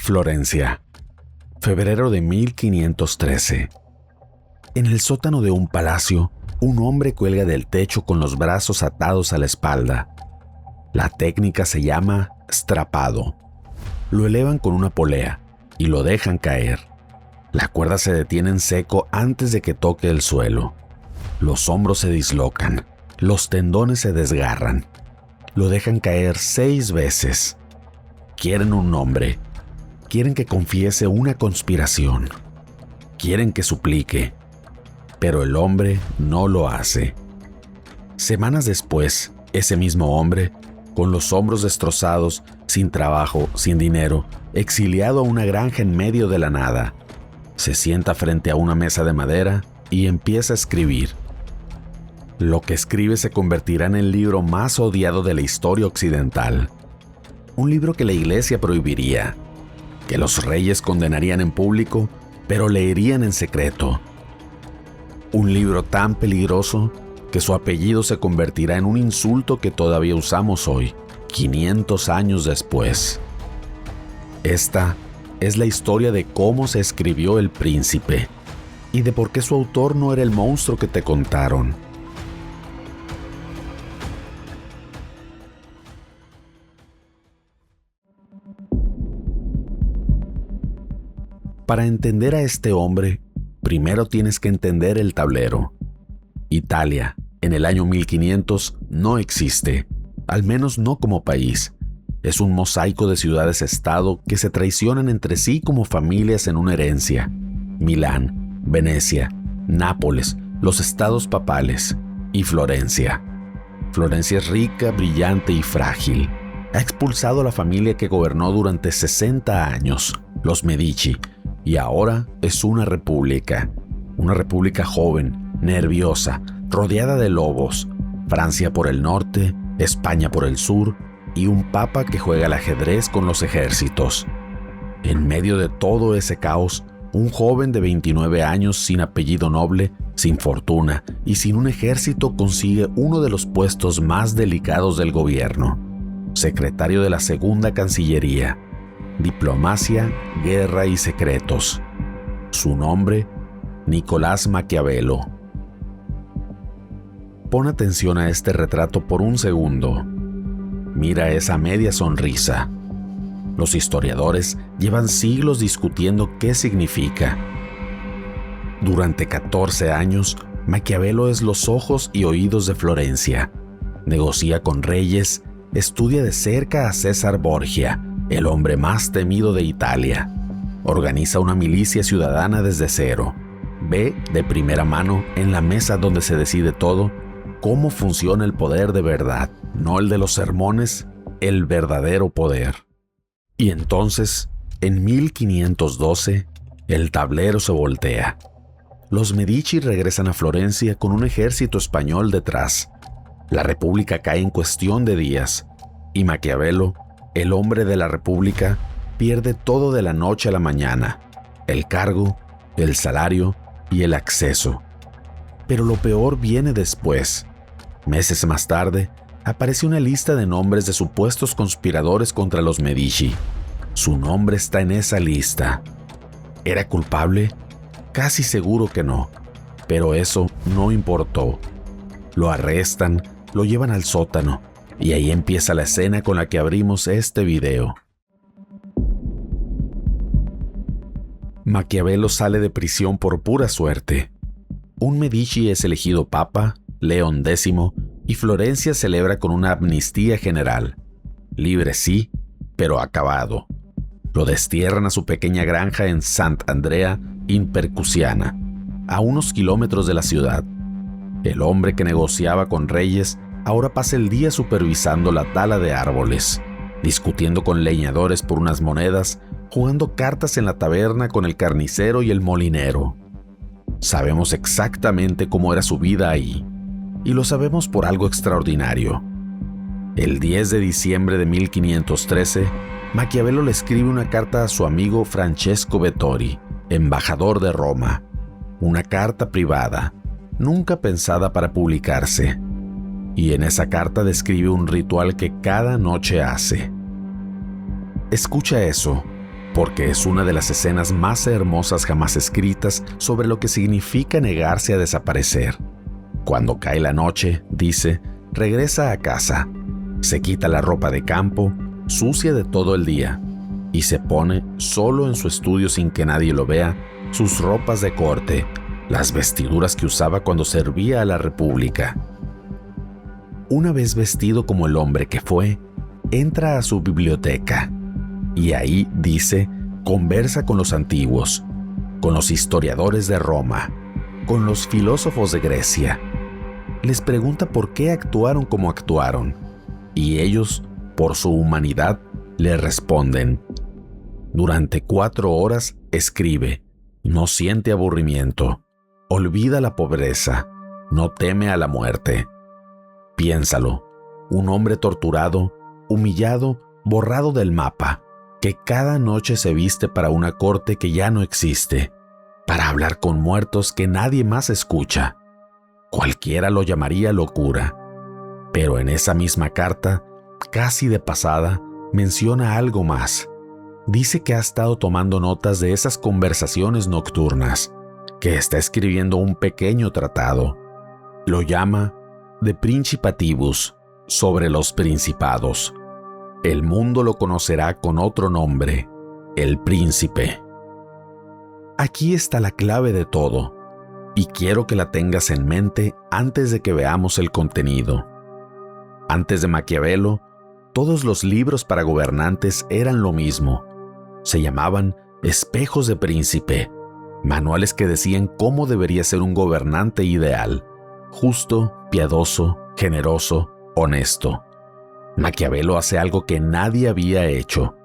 Florencia, febrero de 1513. En el sótano de un palacio, un hombre cuelga del techo con los brazos atados a la espalda. La técnica se llama strapado. Lo elevan con una polea y lo dejan caer. La cuerda se detiene en seco antes de que toque el suelo. Los hombros se dislocan, los tendones se desgarran. Lo dejan caer 6 veces. Quieren un nombre. Quieren que confiese una conspiración. Quieren que suplique. Pero el hombre no lo hace. Semanas después, ese mismo hombre, con los hombros destrozados, sin trabajo, sin dinero, exiliado a una granja en medio de la nada, se sienta frente a una mesa de madera y empieza a escribir. Lo que escribe se convertirá en el libro más odiado de la historia occidental. Un libro que la iglesia prohibiría, que los reyes condenarían en público, pero leerían en secreto. Un libro tan peligroso que su apellido se convertirá en un insulto que todavía usamos hoy, 500 años después. Esta es la historia de cómo se escribió El Príncipe y de por qué su autor no era el monstruo que te contaron. Para entender a este hombre, primero tienes que entender el tablero. Italia, en el año 1500, no existe, al menos no como país. Es un mosaico de ciudades-estado que se traicionan entre sí como familias en una herencia. Milán, Venecia, Nápoles, los estados papales y Florencia. Florencia es rica, brillante y frágil. Ha expulsado a la familia que gobernó durante 60 años, los Medici, y ahora es una república joven, nerviosa, rodeada de lobos, Francia por el norte, España por el sur, y un papa que juega al ajedrez con los ejércitos. En medio de todo ese caos, un joven de 29 años sin apellido noble, sin fortuna y sin un ejército consigue uno de los puestos más delicados del gobierno, secretario de la Segunda Cancillería, Diplomacia, Guerra y Secretos. Su nombre, Nicolás Maquiavelo. Pon atención a este retrato por un segundo. Mira esa media sonrisa. Los historiadores llevan siglos discutiendo qué significa. Durante 14 años, Maquiavelo es los ojos y oídos de Florencia. Negocia con reyes, estudia de cerca a César Borgia, el hombre más temido de Italia. Organiza una milicia ciudadana desde cero. Ve de primera mano, en la mesa donde se decide todo, cómo funciona el poder de verdad, no el de los sermones, el verdadero poder. Y entonces, en 1512, el tablero se voltea. Los Medici regresan a Florencia con un ejército español detrás. La república cae en cuestión de días, y Maquiavelo, el hombre de la república, pierde todo de la noche a la mañana: el cargo, el salario y el acceso. Pero lo peor viene después. Meses más tarde, aparece una lista de nombres de supuestos conspiradores contra los Medici. Su nombre está en esa lista. ¿Era culpable? Casi seguro que no, pero eso no importó. Lo arrestan, lo llevan al sótano, y ahí empieza la escena con la que abrimos este video. Maquiavelo sale de prisión por pura suerte. Un Medici es elegido papa, León X, y Florencia celebra con una amnistía general. Libre sí, pero acabado. Lo destierran a su pequeña granja en Sant'Andrea in Percusiana, a unos kilómetros de la ciudad. El hombre que negociaba con reyes ahora pasa el día supervisando la tala de árboles, discutiendo con leñadores por unas monedas, jugando cartas en la taberna con el carnicero y el molinero. Sabemos exactamente cómo era su vida ahí, y lo sabemos por algo extraordinario. El 10 de diciembre de 1513, Maquiavelo le escribe una carta a su amigo Francesco Vettori, embajador de Roma. Una carta privada, nunca pensada para publicarse. Y en esa carta describe un ritual que cada noche hace. Escucha eso, porque es una de las escenas más hermosas jamás escritas sobre lo que significa negarse a desaparecer. Cuando cae la noche, dice, regresa a casa, se quita la ropa de campo, sucia de todo el día, y se pone, solo en su estudio sin que nadie lo vea, sus ropas de corte, las vestiduras que usaba cuando servía a la República. Una vez vestido como el hombre que fue, entra a su biblioteca y ahí, dice, conversa con los antiguos, con los historiadores de Roma, con los filósofos de Grecia. Les pregunta por qué actuaron como actuaron y ellos, por su humanidad, le responden. Durante 4 horas escribe, no siente aburrimiento, olvida la pobreza, no teme a la muerte. Piénsalo, un hombre torturado, humillado, borrado del mapa, que cada noche se viste para una corte que ya no existe, para hablar con muertos que nadie más escucha. Cualquiera lo llamaría locura, pero en esa misma carta, casi de pasada, menciona algo más. Dice que ha estado tomando notas de esas conversaciones nocturnas, que está escribiendo un pequeño tratado. Lo llama De Principatibus, sobre los principados. El mundo lo conocerá con otro nombre, el príncipe. Aquí está la clave de todo, y quiero que la tengas en mente antes de que veamos el contenido. Antes de Maquiavelo, todos los libros para gobernantes eran lo mismo. Se llamaban espejos de príncipe, manuales que decían cómo debería ser un gobernante ideal, justo, piadoso, generoso, honesto. Maquiavelo hace algo que nadie había hecho.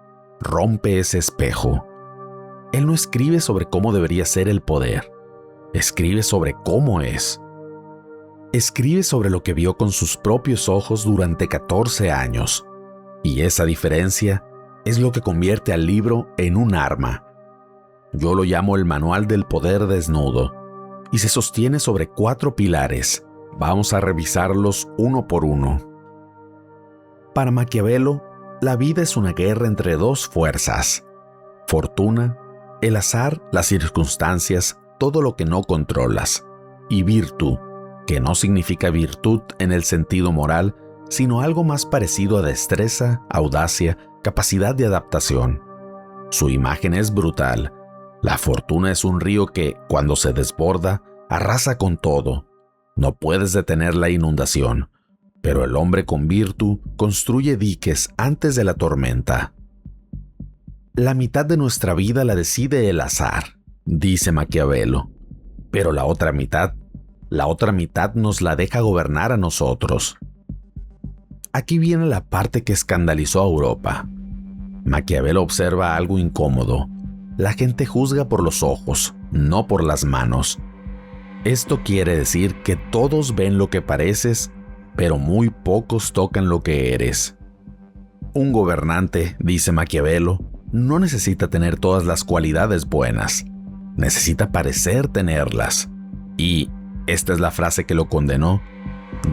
Rompe ese espejo. Él no escribe sobre cómo debería ser el poder. Escribe sobre cómo es. Escribe sobre lo que vio con sus propios ojos durante 14 años. Y esa diferencia es lo que convierte al libro en un arma. Yo lo llamo el Manual del Poder Desnudo. Y se sostiene sobre 4 pilares. Vamos a revisarlos uno por uno. Para Maquiavelo, la vida es una guerra entre 2 fuerzas: fortuna, el azar, las circunstancias, todo lo que no controlas, y virtud, que no significa virtud en el sentido moral, sino algo más parecido a destreza, audacia, capacidad de adaptación. Su imagen es brutal. La fortuna es un río que, cuando se desborda, arrasa con todo. No puedes detener la inundación. Pero el hombre con virtud construye diques antes de la tormenta. La mitad de nuestra vida la decide el azar, dice Maquiavelo, pero la otra mitad nos la deja gobernar a nosotros. Aquí viene la parte que escandalizó a Europa. Maquiavelo observa algo incómodo. La gente juzga por los ojos, no por las manos. Esto quiere decir que todos ven lo que pareces, pero muy pocos tocan lo que eres. Un gobernante, dice Maquiavelo, no necesita tener todas las cualidades buenas, necesita parecer tenerlas. Y, esta es la frase que lo condenó,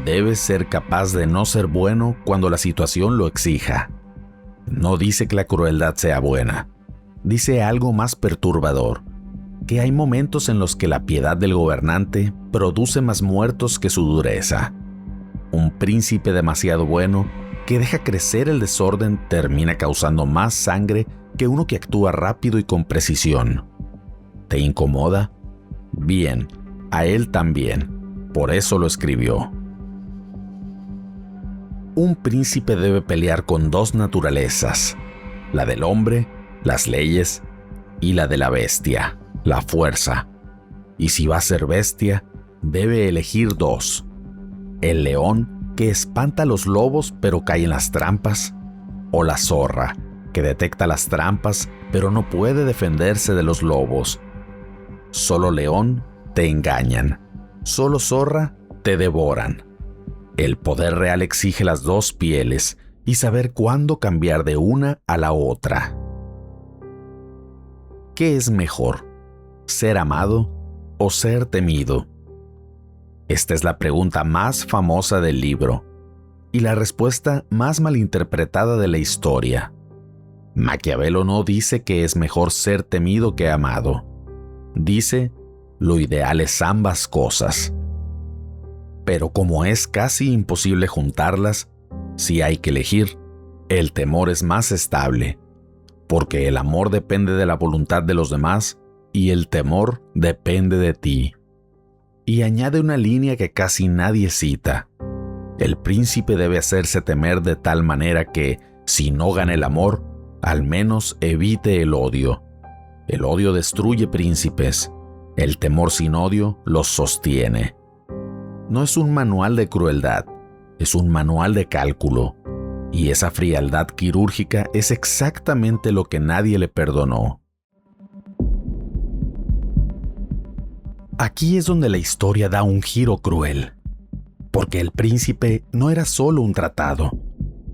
debe ser capaz de no ser bueno cuando la situación lo exija. No dice que la crueldad sea buena, dice algo más perturbador, que hay momentos en los que la piedad del gobernante produce más muertos que su dureza. Un príncipe demasiado bueno que deja crecer el desorden termina causando más sangre que uno que actúa rápido y con precisión. ¿Te incomoda? Bien, a él también. Por eso lo escribió. Un príncipe debe pelear con 2 naturalezas, la del hombre, las leyes, y la de la bestia, la fuerza. Y si va a ser bestia, debe elegir 2. El león, que espanta a los lobos pero cae en las trampas, o la zorra, que detecta las trampas pero no puede defenderse de los lobos. Solo león te engañan, solo zorra te devoran. El poder real exige las 2 pieles y saber cuándo cambiar de una a la otra. ¿Qué es mejor, ser amado o ser temido? Esta es la pregunta más famosa del libro y la respuesta más malinterpretada de la historia. Maquiavelo no dice que es mejor ser temido que amado. Dice, lo ideal es ambas cosas. Pero como es casi imposible juntarlas, si hay que elegir, el temor es más estable, porque el amor depende de la voluntad de los demás y el temor depende de ti. Y añade una línea que casi nadie cita. El príncipe debe hacerse temer de tal manera que, si no gana el amor, al menos evite el odio. El odio destruye príncipes. El temor sin odio los sostiene. No es un manual de crueldad, es un manual de cálculo. Y esa frialdad quirúrgica es exactamente lo que nadie le perdonó. Aquí es donde la historia da un giro cruel, porque El Príncipe no era solo un tratado,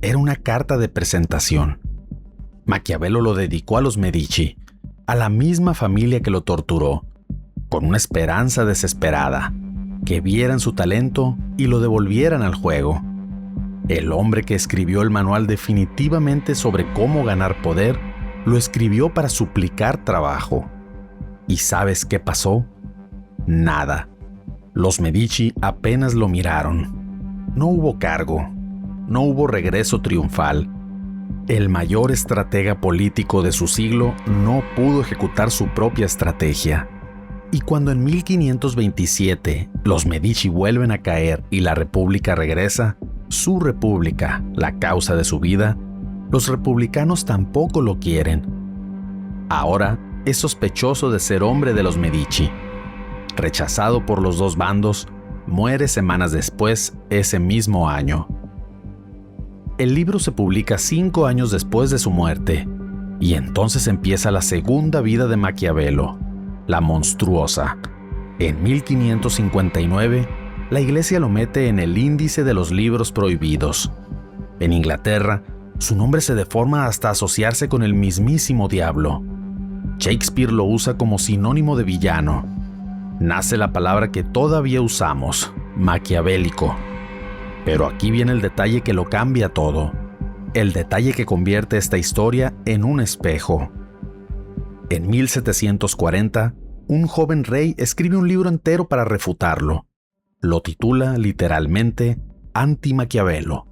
era una carta de presentación. Maquiavelo lo dedicó a los Medici, a la misma familia que lo torturó, con una esperanza desesperada, que vieran su talento y lo devolvieran al juego. El hombre que escribió el manual definitivamente sobre cómo ganar poder, lo escribió para suplicar trabajo. ¿Y sabes qué pasó? Nada. Los Medici apenas lo miraron. No hubo cargo, no hubo regreso triunfal. El mayor estratega político de su siglo no pudo ejecutar su propia estrategia. Y cuando en 1527 los Medici vuelven a caer y la República regresa, su república, la causa de su vida, los republicanos tampoco lo quieren. Ahora es sospechoso de ser hombre de los Medici. Rechazado por los dos bandos, muere semanas después ese mismo año. El libro se publica 5 años después de su muerte, y entonces empieza la segunda vida de Maquiavelo, la monstruosa. En 1559, la Iglesia lo mete en el índice de los libros prohibidos. En Inglaterra, su nombre se deforma hasta asociarse con el mismísimo diablo. Shakespeare lo usa como sinónimo de villano. Nace la palabra que todavía usamos, maquiavélico. Pero aquí viene el detalle que lo cambia todo. El detalle que convierte esta historia en un espejo. En 1740, un joven rey escribe un libro entero para refutarlo. Lo titula literalmente Anti-Maquiavelo.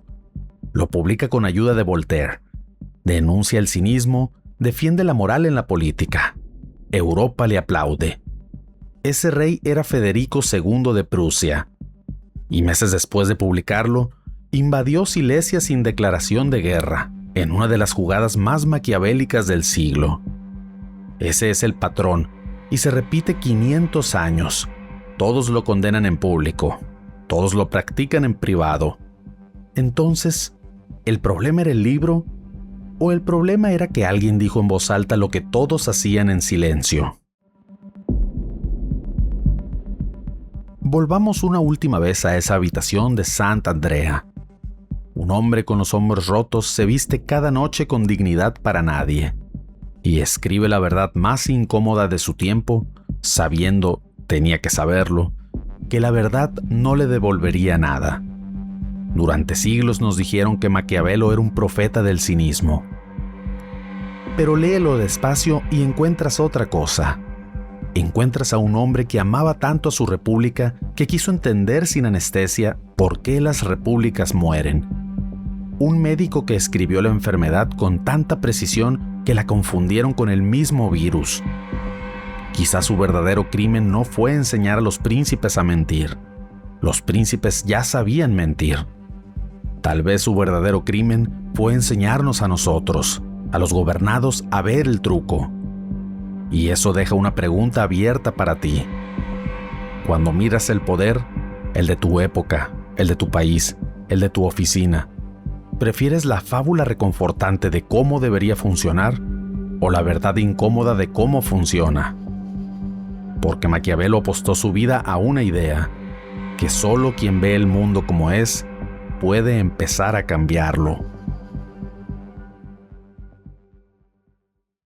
Lo publica con ayuda de Voltaire. Denuncia el cinismo, defiende la moral en la política. Europa le aplaude. Ese rey era Federico II de Prusia. Y meses después de publicarlo, invadió Silesia sin declaración de guerra, en una de las jugadas más maquiavélicas del siglo. Ese es el patrón, y se repite 500 años. Todos lo condenan en público, todos lo practican en privado. Entonces, ¿el problema era el libro? ¿O el problema era que alguien dijo en voz alta lo que todos hacían en silencio? Volvamos una última vez a esa habitación de Sant'Andrea. Un hombre con los hombros rotos se viste cada noche con dignidad para nadie y escribe la verdad más incómoda de su tiempo, sabiendo, tenía que saberlo, que la verdad no le devolvería nada. Durante siglos nos dijeron que Maquiavelo era un profeta del cinismo. Pero léelo despacio y encuentras otra cosa. Encuentras a un hombre que amaba tanto a su república que quiso entender sin anestesia por qué las repúblicas mueren. Un médico que escribió la enfermedad con tanta precisión que la confundieron con el mismo virus. Quizás su verdadero crimen no fue enseñar a los príncipes a mentir. Los príncipes ya sabían mentir. Tal vez su verdadero crimen fue enseñarnos a nosotros, a los gobernados, a ver el truco. Y eso deja una pregunta abierta para ti. Cuando miras el poder, el de tu época, el de tu país, el de tu oficina, ¿prefieres la fábula reconfortante de cómo debería funcionar o la verdad incómoda de cómo funciona? Porque Maquiavelo apostó su vida a una idea, que solo quien ve el mundo como es puede empezar a cambiarlo.